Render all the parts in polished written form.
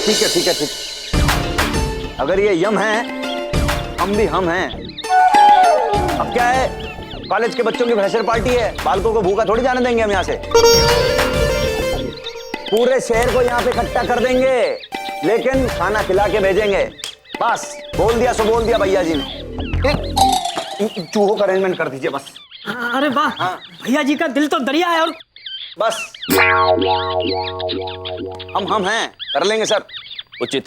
ठीक है ठीक है ठीक। अगर ये यम है, हम भी हम हैं। अब क्या है, कॉलेज के बच्चों की फ्रेशर पार्टी है, बालकों को भूखा थोड़ी जाने देंगे हम यहाँ से। पूरे शहर को यहाँ पे इकट्ठा कर देंगे, लेकिन खाना खिला के भेजेंगे। बस बोल दिया सो बोल दिया भैया जी ने। चूहों का अरेंजमेंट कर दीजिए बस। अरे वाह, भैया जी का दिल तो दरिया है। और बस हम हैं, कर लेंगे सर। उचित।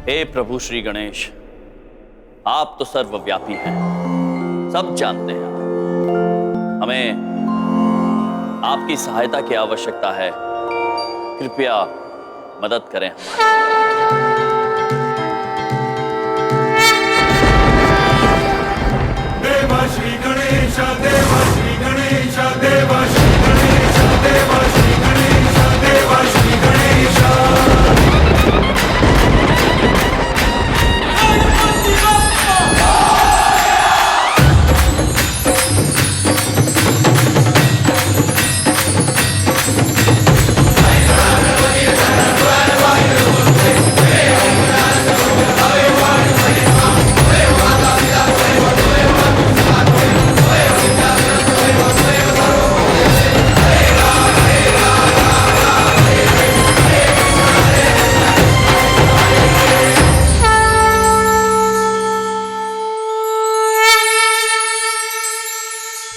हे प्रभु श्री गणेश, आप तो सर्वव्यापी हैं, सब जानते हैं। हमें आपकी सहायता की आवश्यकता है, कृपया मदद करें। देवा श्री गणेश, देवा श्री गणेश, देवा श्री गणेश, देवा श्री गणेश, देवा श्री गणेश।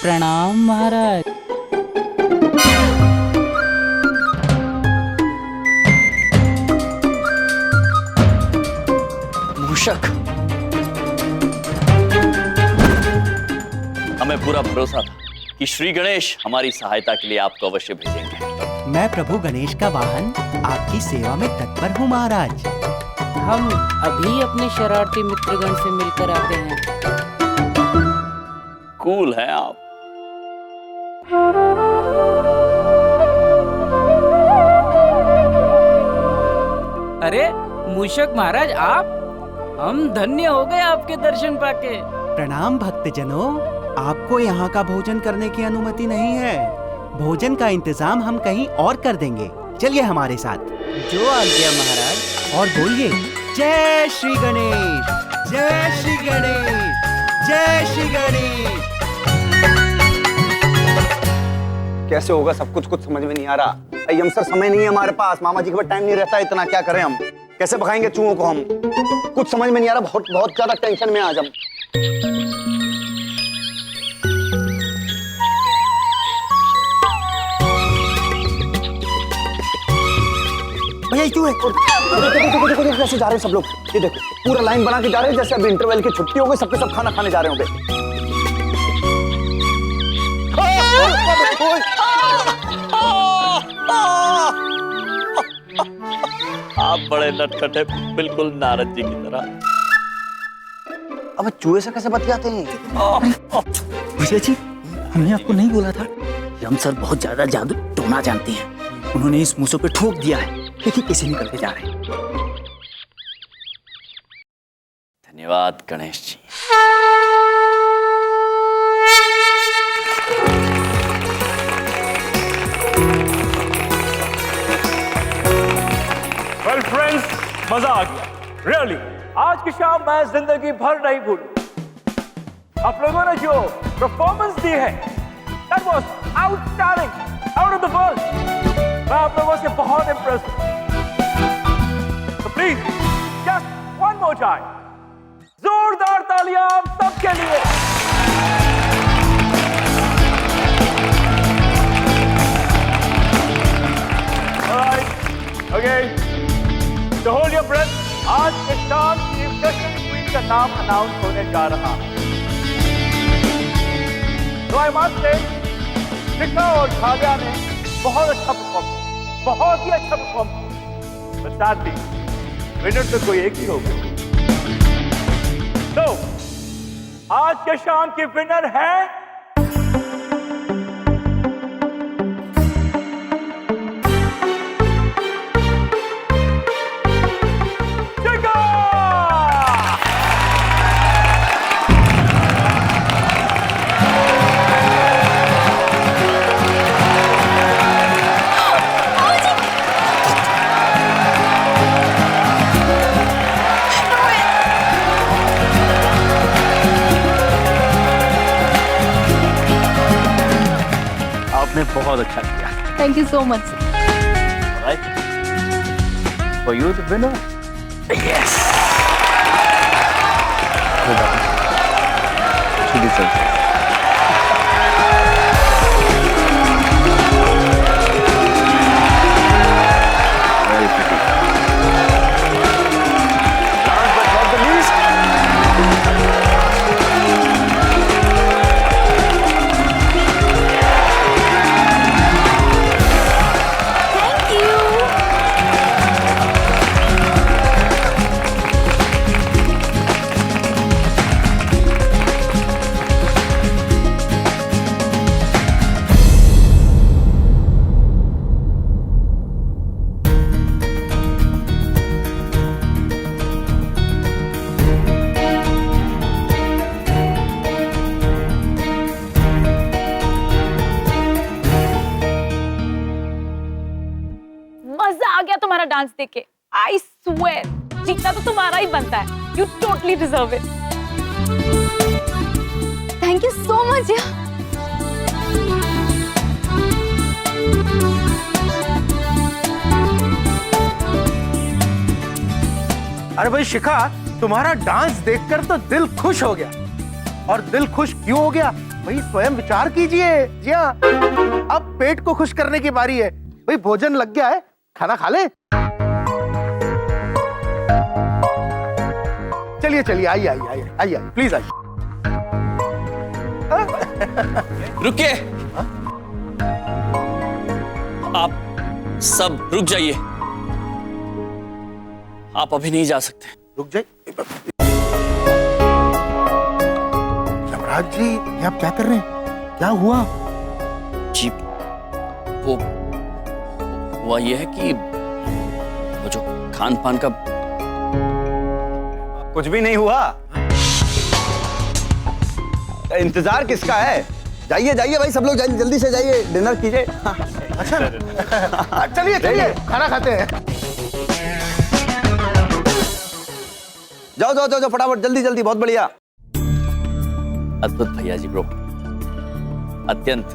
प्रणाम महाराज। मूषक, हमें पूरा भरोसा था कि श्री गणेश हमारी सहायता के लिए आपको अवश्य भेजेंगे। मैं प्रभु गणेश का वाहन आपकी सेवा में तत्पर हूँ महाराज। हम अभी अपने शरारती मित्रगण से मिलकर आते हैं। कूल हैं आप। अरे मूषक महाराज, आप, हम धन्य हो गए आपके दर्शन पाके। प्रणाम भक्तजनों, आपको यहाँ का भोजन करने की अनुमति नहीं है। भोजन का इंतजाम हम कहीं और कर देंगे, चलिए हमारे साथ। जो आज्ञा महाराज। और बोलिए, जय श्री गणेश, जय श्री गणेश, जय श्री गणेश। कैसे होगा सब कुछ समझ में नहीं आ रहा। यम सर, समय नहीं है हमारे पास, मामा जी के पास टाइम नहीं रहता इतना। क्या करें हम, कैसे भगाएंगे चूहों को हम? कुछ समझ में नहीं आ रहा, बहुत ज्यादा टेंशन में आज हम। भैया चूहे देखो कैसे जा रहे हैं सब लोग। ये देखो पूरा लाइन बना के जा रहे हैं, जैसे अभी इंटरवल की छुट्टी हो गई, सबके सब खाना खाने जा रहे होंगे। आप बड़े नटखट हैं, बिल्कुल नारद जी की तरह। अब चूहे से कैसे बतियाते हैं? भैया जी, हमने आपको नहीं बोला था? यम सर बहुत ज्यादा जादू टोना जानते हैं। उन्होंने इस मूसों पे ठोक दिया है, देखिए कैसे निकलते जा रहे हैं। धन्यवाद गणेश जी। वेल फ्रेंड्स, मजा आ गया रियली। आज की शाम मैं जिंदगी भर नहीं भूलूं। आप लोगों ने जो परफॉर्मेंस दी है, that was outstanding, out of the world। मैं आप लोगों से बहुत इम्प्रेस हूं। So please, just one more time, जोरदार तालियां आप सबके लिए। Alright, okay, so hold your breath। आज के शाम चीफ गेस्ट क्वीन का नाम अनाउंस होने जा रहा है। तो आई मस्ट से शिखा और भाग्या ने बहुत अच्छा परफॉर्म, बहुत ही अच्छा परफॉर्म किया। बट सैडली विनर तो कोई एक ही होगा। तो आज के शाम की विनर है शिखा। आपने बहुत अच्छा किया। Thank you so much. Right? For you the winner. Yes. Very pretty. Last but not the least, thank you. मजा आ गया तुम्हारा डांस देख के। आई स्वेयर जीतना तो तुम्हारा ही बनता है। You totally deserve it. Thank you so much यार। अरे भाई शिखा, तुम्हारा डांस देखकर तो दिल खुश हो गया। और दिल खुश क्यों हो गया भाई, स्वयं विचार कीजिए। जी हाँ, अब पेट को खुश करने की बारी है। भाई भोजन लग गया है, खाना खा ले। चलिए चलिए, आइए आइए आइए आइए, प्लीज आइए। रुकिए। आप सब रुक जाइए। आप अभी नहीं जा सकते। रुक जाइए। यमराज जी, ये आप क्या कर रहे हैं? क्या हुआ? जी वो हुआ ये है कि वो जो खान पान का कुछ भी नहीं हुआ। इंतजार किसका है? जाइए जाइए भाई, सब लोग जाइए, जल्दी से जाइए, डिनर कीजिए। अच्छा चलिए चलिए, खाना खाते हैं। जाओ जाओ जाओ फटाफट, जल्दी जल्दी, बहुत बढ़िया। अद्भुत भैया जी ब्रो, अत्यंत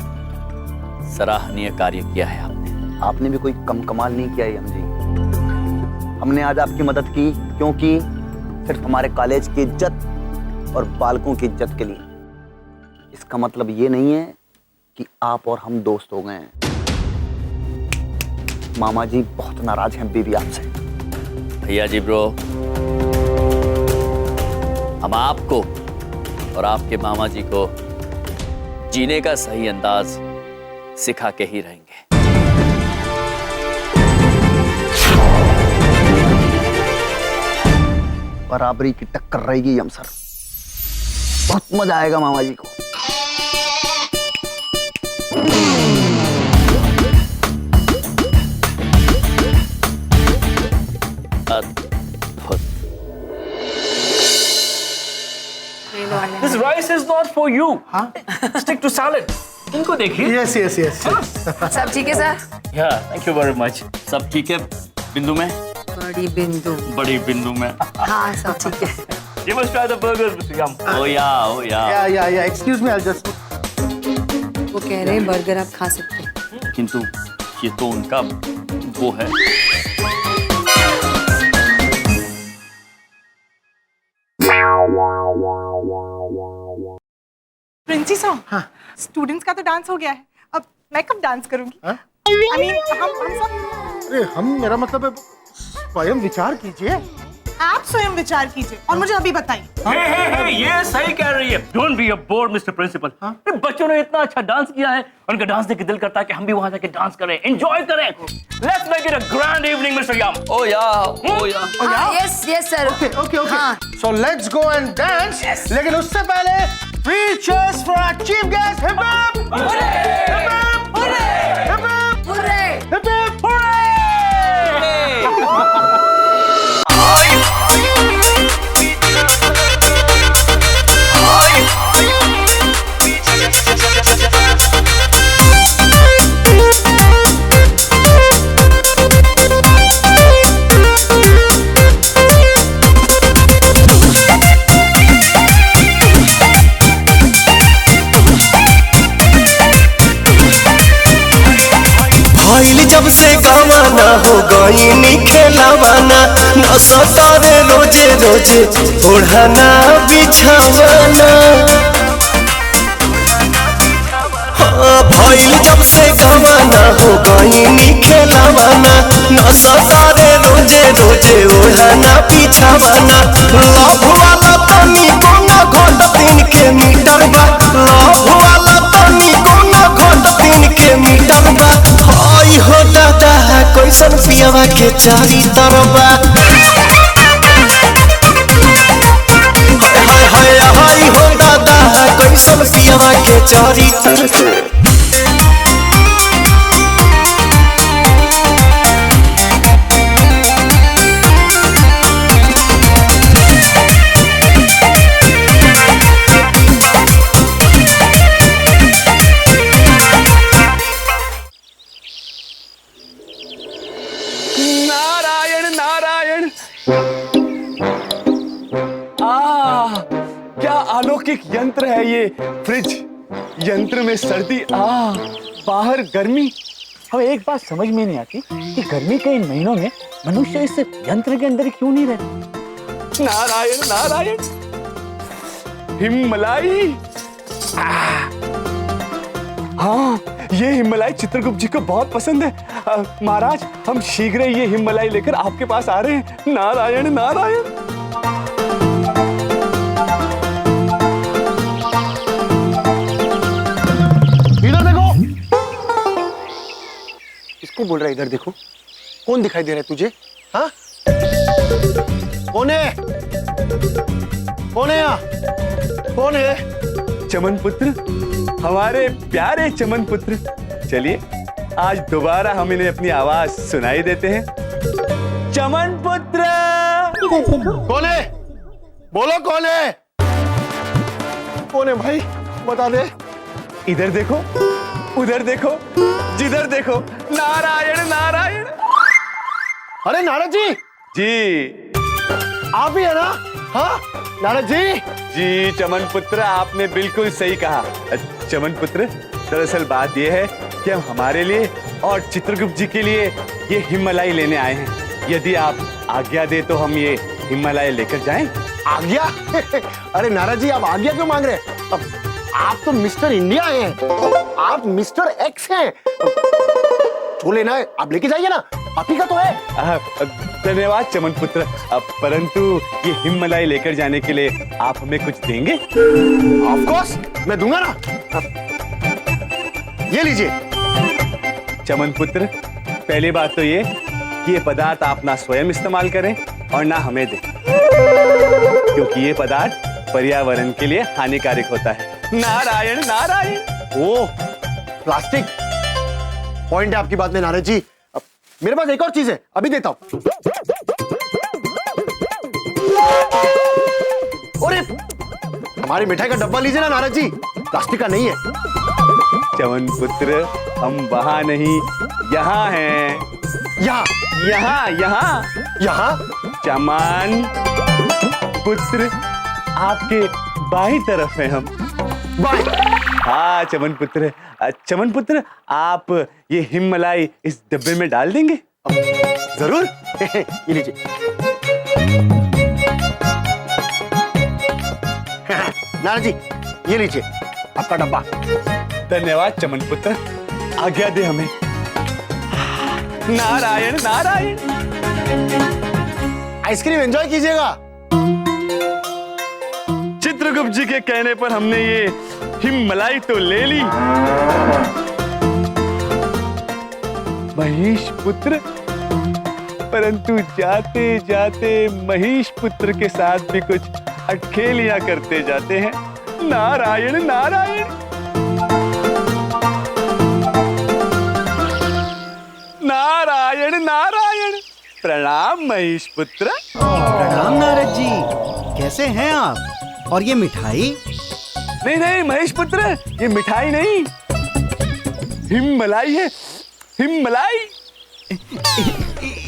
सराहनीय कार्य किया है आपने। आपने भी कोई कम कमाल नहीं किया है जी। हमने आज आपकी मदद की क्योंकि सिर्फ हमारे कॉलेज की इज्जत और बालकों की इज्जत के लिए। इसका मतलब ये नहीं है कि आप और हम दोस्त हो गए हैं। मामा जी बहुत नाराज हैं बीवी आपसे। भैया जी ब्रो, हम आपको और आपके मामा जी को जीने का सही अंदाज सिखा के ही रहेंगे। बराबरी की टक्कर रहेगी हम सर, बहुत मजा आएगा मामा जी को। this rice is not for you. Stick to salad. इनको देखिए। Yes yes yes. सब ठीक है sir? Yeah, thank you very much. सब ठीक है बिंदु में? बड़ी बिंदु। बड़ी बिंदु में। हाँ सब ठीक है। You must try the burgers, Mr. Yum. ओ या। या एक्सक्यूज मी, आई जस्ट। वो कह रहे हैं बर्गर आप खा सकते हैं। किंतु ये तो उनका वो है। प्रिंसी सॉन्ग। हाँ। स्टूडेंट्स का तो डांस हो गया है, अब मैं कब डांस करूंगी? I mean, हम सब। अरे हम, मेरा मतलब है स्वयं विचार कीजिए। आप स्वयं विचार कीजिए और मुझे अभी बताइए। हे, ये सही कह रही है। Don't be a bore mister principal. बच्चों ने इतना अच्छा डांस किया है, उनका डांस देख के दिल करता है कि हम भी वहां जाके डांस करें, एंजॉय करें। Let's make it a grand evening mister याम। Oh yeah yes sir. Okay so let's go and dance. लेकिन उससे पहले 3 cheers for our chief guest. Hip hop! Hooray! Hip hop! Hooray! Hip hop! Hooray! Hip hop! Hooray! जब से गवाना हो गई खेलावाना न सतारे रोजे रोजे ओढ़ाना बिछावाना। भइल जब से गवाना हो गई खेलावाना न सतारे रोजे रोजे ओढ़ाना बिछावाना। लव वाला तनी कोना घोट 3 के मीटर बा, लव वाला तनी कोना घोट 3 के मीटर बा। हाय हो दादा कैसन पियावा के चारी तरबा। हाय हाय हाय हो दादा कैसन पियावा के चारी तरबा। नारायण नारायण। क्या अलौकिक यंत्र है ये फ्रिज। यंत्र में सर्दी, बाहर गर्मी। हमें एक बात समझ में नहीं आती कि गर्मी के इन महीनों में मनुष्य इस यंत्र के अंदर क्यों नहीं रहता। नारायण नारायण। हिमलाई। हाँ, ये हिमलाई चित्रगुप्त जी को बहुत पसंद है। महाराज, हम शीघ्र ही ये हिमलाई लेकर आपके पास आ रहे हैं। नारायण नारायण। इधर देखो। किसको बोल रहा है इधर देखो? कौन दिखाई दे रहा है तुझे? हाँ, कौन है? कौन है यहाँ? कौन है? चमन पुत्र, हमारे प्यारे चमन पुत्र। चलिए आज दोबारा हम इन्हें अपनी आवाज सुनाई देते हैं। चमन पुत्र। कौन है? बोलो कौन है? कौन है भाई? बता दे। इधर देखो, उधर देखो, जिधर देखो। नारायण नारायण। अरे नारद जी। जी आप ही है ना? हाँ नारद जी। जी चमन पुत्र, आपने बिल्कुल सही कहा। चमन पुत्र, दरअसल बात यह है कि हम हमारे लिए और चित्रगुप्त जी के लिए ये हिमलाई लेने आए हैं। यदि आप आज्ञा दे तो हम ये हिमलाई लेकर जाएं। आज्ञा? अरे नारद जी, आप आज्ञा क्यों मांग रहे हैं? अब आप तो मिस्टर इंडिया हैं, आप मिस्टर एक्स हैं। जो लेना है आप लेके जाइए ना, आप ही का तो है। धन्यवाद चमन पुत्र, परंतु ये हिमलाई लेकर जाने के लिए आप हमें कुछ देंगे? ऑफ कोर्स मैं दूंगा ना। ये लीजिए। चमन पुत्र, पहली बात तो ये कि ये पदार्थ आप ना स्वयं इस्तेमाल करें और ना हमें दें, क्योंकि ये पदार्थ पर्यावरण के लिए हानिकारक होता है। नारायण नारायण। ओ, प्लास्टिक। पॉइंट है आपकी बात में नारद जी। अब मेरे पास एक और चीज है, अभी देता हूं। अरे हमारी मिठाई का डब्बा लीजिए ना नारद जी, प्लास्टिक का नहीं है। चमन पुत्र, हम वहां नहीं, यहाँ हैं। यहाँ यहाँ यहाँ यहाँ। चमन पुत्र, आपके बाईं तरफ हैं हम। बाईं? हाँ चमन पुत्र। चमन पुत्र, आप ये हिमलाई इस डब्बे में डाल देंगे? जरूर। ये लीजिए। नारद जी, ये लीजिए आपका डब्बा। धन्यवाद चमन पुत्र, आज्ञा दे हमें। नारायण नारायण। आइसक्रीम एंजॉय कीजिएगा। चित्रगुप्त जी के कहने पर हमने ये हिममलाई तो ले ली, महेश पुत्र, परंतु जाते जाते महेश पुत्र के साथ भी कुछ अटखेलियां करते जाते हैं। नारायण नारायण, नारायण नारायण। प्रणाम महेश पुत्र। प्रणाम नारद जी, कैसे हैं आप? और ये मिठाई? नहीं नहीं महेश पुत्र, ये मिठाई नहीं, हिममलाई है, हिममलाई।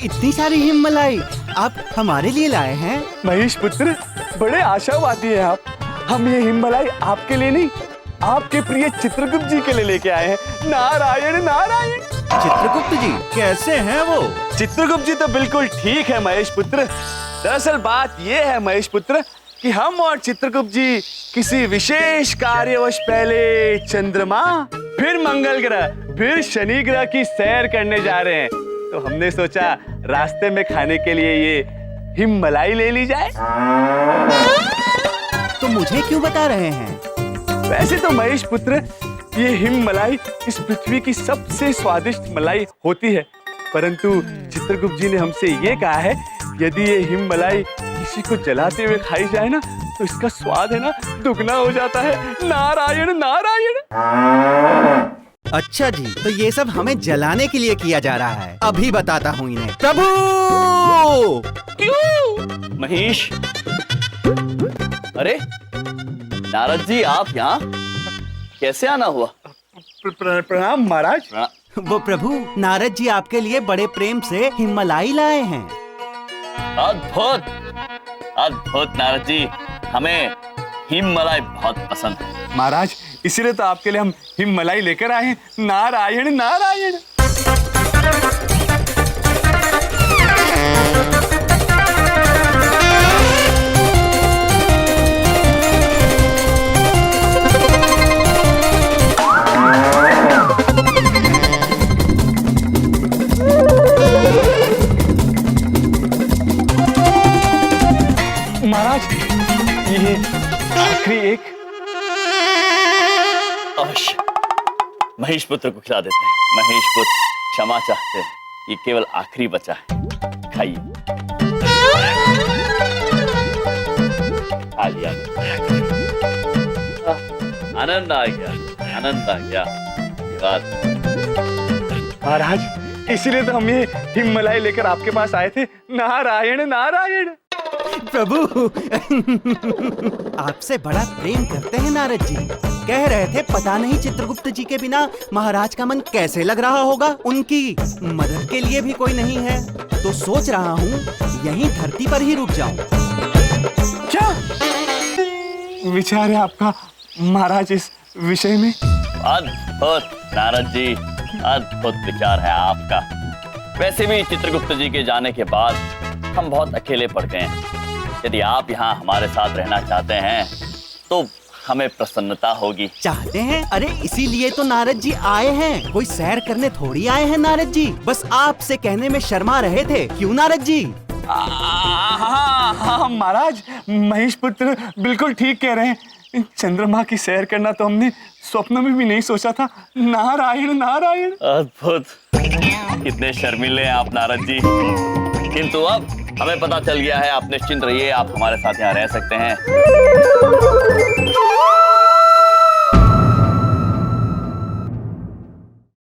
इतनी सारी हिममलाई आप हमारे लिए लाए हैं? महेश पुत्र, बड़े आशावादी हैं आप। हम ये हिममलाई आपके लिए नहीं, आपके प्रिय चित्रगुप्त जी के लिए लेके आए हैं। नारायण नारायण। चित्रगुप्त जी कैसे हैं वो? चित्रगुप्त जी तो बिल्कुल ठीक है महेश पुत्र। दरअसल बात ये है महेश पुत्र कि हम और चित्रगुप्त जी किसी विशेष कार्यवश पहले चंद्रमा, फिर मंगल ग्रह, फिर शनि ग्रह की सैर करने जा रहे हैं। तो हमने सोचा रास्ते में खाने के लिए ये हिममलाई ले ली जाए। तो मुझे क्यों बता रहे हैं? वैसे तो महेश पुत्र, ये हिममलाई इस पृथ्वी की सबसे स्वादिष्ट मलाई होती है, परंतु चित्रगुप्त जी ने हमसे ये कहा है यदि ये हिममलाई किसी को जलाते हुए खाई जाए ना तो इसका स्वाद है ना दुगना हो जाता है। नारायण नारायण। अच्छा जी, तो ये सब हमें जलाने के लिए किया जा रहा है। अभी बताता हूँ इन्हें। प्रभु! क्यों? महेश, अरे नारद जी आप यहाँ कैसे आना हुआ? प्रणाम महाराज। वो प्रभु, नारद जी आपके लिए बड़े प्रेम से हिममलाई लाए हैं। अद्भुत अद्भुत नारद जी, हमें हिममलाई बहुत पसंद है। महाराज, इसीलिए तो आपके लिए हम हिममलाई लेकर आए हैं। नारायण नारायण। महाराज, ये आखिरी एक। अवश्य महेश पुत्र को खिला देते हैं। महेश पुत्र क्षमा चाहते हैं, ये केवल आखिरी बचा है, खाइए। खा लिया, आनंद आ गया, आनंद आ गया। ये बात महाराज, इसीलिए तो हम ये हिममलाई लेकर आपके पास आए थे। नारायण नारायण। प्रभु आपसे बड़ा प्रेम करते हैं नारद जी। कह रहे थे पता नहीं चित्रगुप्त जी के बिना महाराज का मन कैसे लग रहा होगा। उनकी मदद के लिए भी कोई नहीं है, तो सोच रहा हूँ यहीं धरती पर ही रुक जाऊं। क्या विचार है आपका महाराज इस विषय में? अद्भुत नारद जी, अद्भुत विचार है आपका। वैसे भी चित्रगुप्त जी के जाने के बाद हम बहुत अकेले पड़ गए हैं। यदि आप यहाँ हमारे साथ रहना चाहते हैं तो हमें प्रसन्नता होगी। चाहते हैं? अरे इसीलिए तो नारद जी आए हैं, कोई सैर करने थोड़ी आए हैं नारद जी। बस आपसे कहने में शर्मा रहे थे, क्यों नारद जी? हाँ महाराज, महेश पुत्र बिल्कुल ठीक कह रहे हैं। चंद्रमा की सैर करना तो हमने स्वप्न में भी नहीं सोचा था। नारायण नारायण। अद्भुत, कितने शर्मीले हैं आप नारद जी। किंतु अब हमें पता चल गया है, आप निश्चिंत रहिए, आप हमारे साथ यहाँ रह सकते हैं।